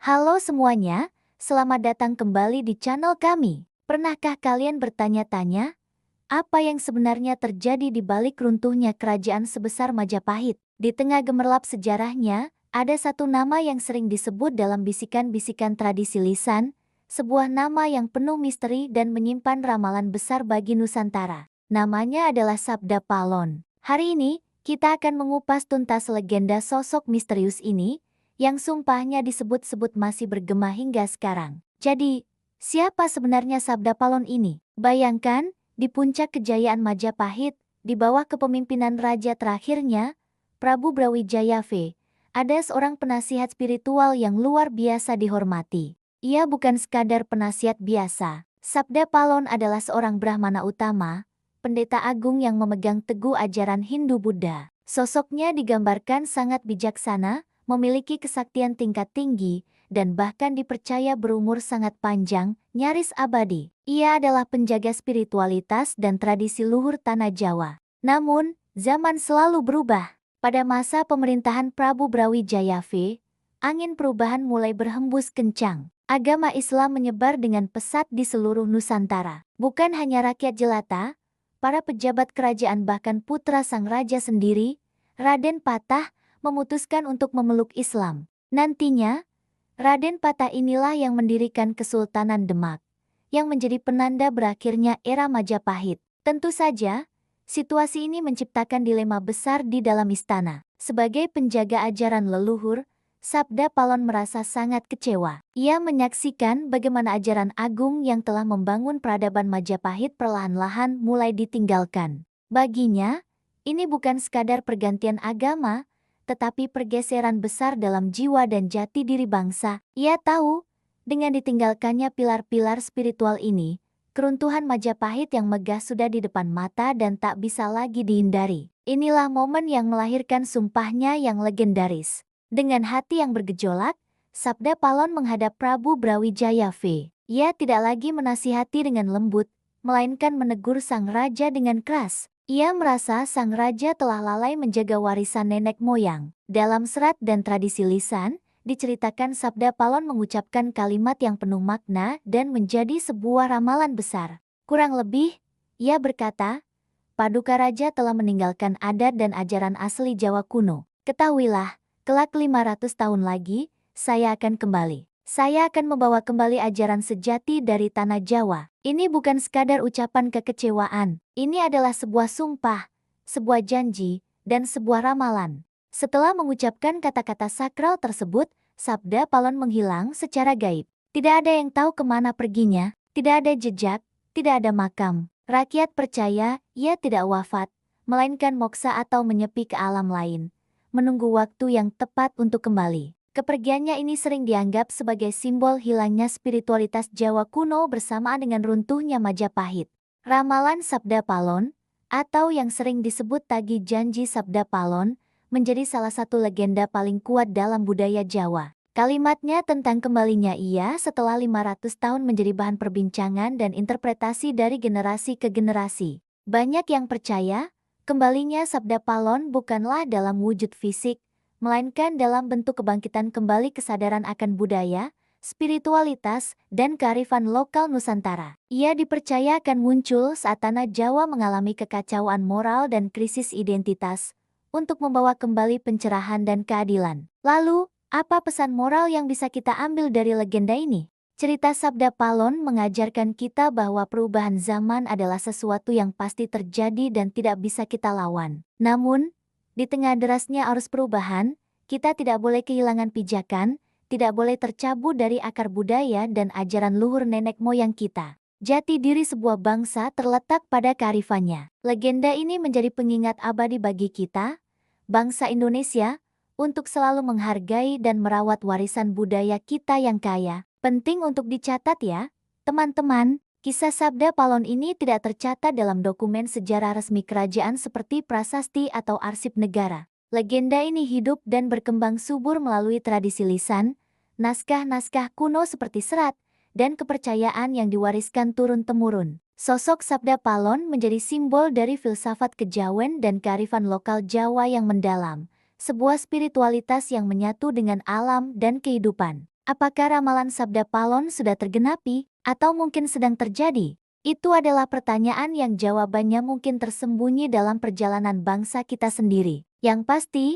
Halo semuanya, selamat datang kembali di channel kami. Pernahkah kalian bertanya-tanya, apa yang sebenarnya terjadi di balik runtuhnya kerajaan sebesar Majapahit? Di tengah gemerlap sejarahnya, ada satu nama yang sering disebut dalam bisikan-bisikan tradisi lisan, sebuah nama yang penuh misteri dan menyimpan ramalan besar bagi Nusantara. Namanya adalah Sabda Palon. Hari ini, kita akan mengupas tuntas legenda sosok misterius ini, yang sumpahnya disebut-sebut masih bergema hingga sekarang. Jadi, siapa sebenarnya Sabda Palon ini? Bayangkan, di puncak kejayaan Majapahit, di bawah kepemimpinan raja terakhirnya, Prabu Brawijaya V, ada seorang penasihat spiritual yang luar biasa dihormati. Ia bukan sekadar penasihat biasa. Sabda Palon adalah seorang Brahmana utama, pendeta agung yang memegang teguh ajaran Hindu-Buddha. Sosoknya digambarkan sangat bijaksana, memiliki kesaktian tingkat tinggi, dan bahkan dipercaya berumur sangat panjang, nyaris abadi. Ia adalah penjaga spiritualitas dan tradisi luhur tanah Jawa. Namun, zaman selalu berubah. Pada masa pemerintahan Prabu Brawijaya V, angin perubahan mulai berhembus kencang. Agama Islam menyebar dengan pesat di seluruh Nusantara. Bukan hanya rakyat jelata, para pejabat kerajaan bahkan putra sang raja sendiri, Raden Patah, memutuskan untuk memeluk Islam. Nantinya, Raden Patah inilah yang mendirikan Kesultanan Demak, yang menjadi penanda berakhirnya era Majapahit. Tentu saja, situasi ini menciptakan dilema besar di dalam istana. Sebagai penjaga ajaran leluhur, Sabda Palon merasa sangat kecewa. Ia menyaksikan bagaimana ajaran agung yang telah membangun peradaban Majapahit perlahan-lahan mulai ditinggalkan. Baginya, ini bukan sekadar pergantian agama, tetapi pergeseran besar dalam jiwa dan jati diri bangsa. Ia tahu, dengan ditinggalkannya pilar-pilar spiritual ini, keruntuhan Majapahit yang megah sudah di depan mata dan tak bisa lagi dihindari. Inilah momen yang melahirkan sumpahnya yang legendaris. Dengan hati yang bergejolak, Sabda Palon menghadap Prabu Brawijaya V. Ia tidak lagi menasihati dengan lembut, melainkan menegur sang raja dengan keras. Ia merasa sang raja telah lalai menjaga warisan nenek moyang. Dalam serat dan tradisi lisan, diceritakan Sabda Palon mengucapkan kalimat yang penuh makna dan menjadi sebuah ramalan besar. Kurang lebih, ia berkata, Paduka Raja telah meninggalkan adat dan ajaran asli Jawa kuno. Ketahuilah, kelak 500 tahun lagi, saya akan kembali. Saya akan membawa kembali ajaran sejati dari tanah Jawa. Ini bukan sekadar ucapan kekecewaan. Ini adalah sebuah sumpah, sebuah janji, dan sebuah ramalan. Setelah mengucapkan kata-kata sakral tersebut, Sabda Palon menghilang secara gaib. Tidak ada yang tahu kemana perginya, tidak ada jejak, tidak ada makam. Rakyat percaya ia tidak wafat, melainkan moksa atau menyepi ke alam lain, menunggu waktu yang tepat untuk kembali. Kepergiannya ini sering dianggap sebagai simbol hilangnya spiritualitas Jawa kuno bersamaan dengan runtuhnya Majapahit. Ramalan Sabda Palon, atau yang sering disebut tagih janji Sabda Palon, menjadi salah satu legenda paling kuat dalam budaya Jawa. Kalimatnya tentang kembalinya ia setelah 500 tahun menjadi bahan perbincangan dan interpretasi dari generasi ke generasi. Banyak yang percaya, kembalinya Sabda Palon bukanlah dalam wujud fisik, melainkan dalam bentuk kebangkitan kembali kesadaran akan budaya, spiritualitas, dan kearifan lokal Nusantara. Ia dipercaya akan muncul saat tanah Jawa mengalami kekacauan moral dan krisis identitas, untuk membawa kembali pencerahan dan keadilan. Lalu, apa pesan moral yang bisa kita ambil dari legenda ini? Cerita Sabda Palon mengajarkan kita bahwa perubahan zaman adalah sesuatu yang pasti terjadi dan tidak bisa kita lawan. Namun, di tengah derasnya arus perubahan, kita tidak boleh kehilangan pijakan, tidak boleh tercabut dari akar budaya dan ajaran luhur nenek moyang kita. Jati diri sebuah bangsa terletak pada kearifannya. Legenda ini menjadi pengingat abadi bagi kita, bangsa Indonesia, untuk selalu menghargai dan merawat warisan budaya kita yang kaya. Penting untuk dicatat ya, teman-teman. Kisah Sabda Palon ini tidak tercatat dalam dokumen sejarah resmi kerajaan seperti prasasti atau arsip negara. Legenda ini hidup dan berkembang subur melalui tradisi lisan, naskah-naskah kuno seperti serat, dan kepercayaan yang diwariskan turun-temurun. Sosok Sabda Palon menjadi simbol dari filsafat kejawen dan kearifan lokal Jawa yang mendalam, sebuah spiritualitas yang menyatu dengan alam dan kehidupan. Apakah ramalan Sabda Palon sudah tergenapi, atau mungkin sedang terjadi? Itu adalah pertanyaan yang jawabannya mungkin tersembunyi dalam perjalanan bangsa kita sendiri. Yang pasti,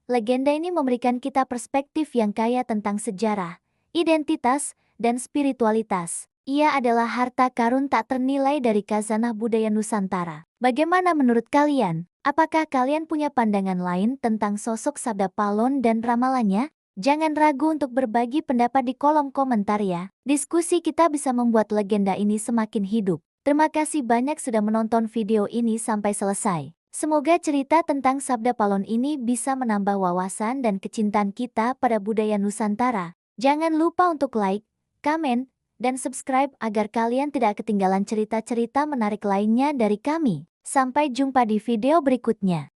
legenda ini memberikan kita perspektif yang kaya tentang sejarah, identitas, dan spiritualitas. Ia adalah harta karun tak ternilai dari khazanah budaya Nusantara. Bagaimana menurut kalian? Apakah kalian punya pandangan lain tentang sosok Sabda Palon dan ramalannya? Jangan ragu untuk berbagi pendapat di kolom komentar ya. Diskusi kita bisa membuat legenda ini semakin hidup. Terima kasih banyak sudah menonton video ini sampai selesai. Semoga cerita tentang Sabda Palon ini bisa menambah wawasan dan kecintaan kita pada budaya Nusantara. Jangan lupa untuk like, komen, dan subscribe agar kalian tidak ketinggalan cerita-cerita menarik lainnya dari kami. Sampai jumpa di video berikutnya.